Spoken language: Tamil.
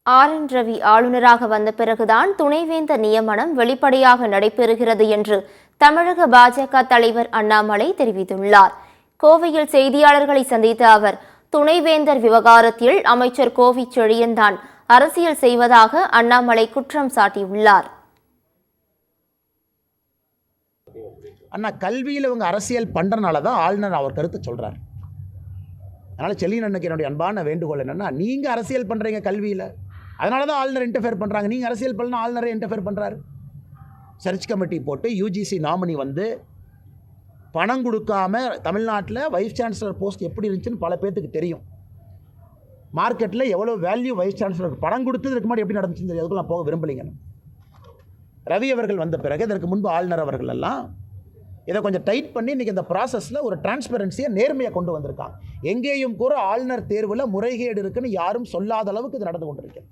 ஆர்.என். ரவி ஆளுநராக வந்த பிறகுதான் துணைவேந்தர் நியமனம் வெளிப்படையாக நடைபெறுகிறது என்று தமிழக பாஜக தலைவர் அண்ணாமலை தெரிவித்துள்ளார். கோவையில் செய்தியாளர்களை சந்தித்த அவர், துணைவேந்தர் விவகாரத்தில் அமைச்சர் கோவி செழியன்தான் அரசியல் செய்வதாக அண்ணாமலை குற்றம் சாட்டியுள்ளார். அண்ணா, கல்வியில் இவங்க அரசியல் பண்ணுறனால தான் ஆளுநர் அவர் கருத்து சொல்கிறார். அதனால் செல்லியனுக்கு என்னுடைய அன்பான வேண்டுகோள் என்னென்னா, நீங்கள் அரசியல் பண்ணுறீங்க கல்வியில், அதனால தான் ஆளுநர் இன்டர்ஃபியர் பண்ணுறாங்க. நீங்கள் அரசியல் பண்ணால் ஆளுநரை இன்டர்ஃபியர் பண்ணுறாரு. சர்ச் கமிட்டி போட்டு யூஜிசி நாமினி வந்து பணம் கொடுக்காம தமிழ்நாட்டில் வைஸ் சான்சலர் போஸ்ட் எப்படி இருந்துச்சுன்னு பல பேர்த்துக்கு தெரியும். மார்க்கெட்டில் எவ்வளோ வேல்யூ வைஸ் சான்சலருக்கு பணம் கொடுத்ததுக்கு முன்னாடி எப்படி நடந்துச்சுன்னு தெரியும். அதுக்குள்ள நான் போக விரும்பலைங்க. ரவி அவர்கள் வந்த பிறகு, இதற்கு முன்பு ஆளுநர் அவர்கள் எல்லாம் இதை கொஞ்சம் டைட் பண்ணி இன்றைக்கி இந்த ப்ராசஸில் ஒரு டிரான்ஸ்பரன்சியை நேர்மையாக கொண்டு வந்திருக்காங்க. எங்கேயும் கூட ஆளுநர் தேர்வில் முறைகேடு இருக்குன்னு யாரும் சொல்லாத அளவுக்கு இது நடந்து கொண்டிருக்கு.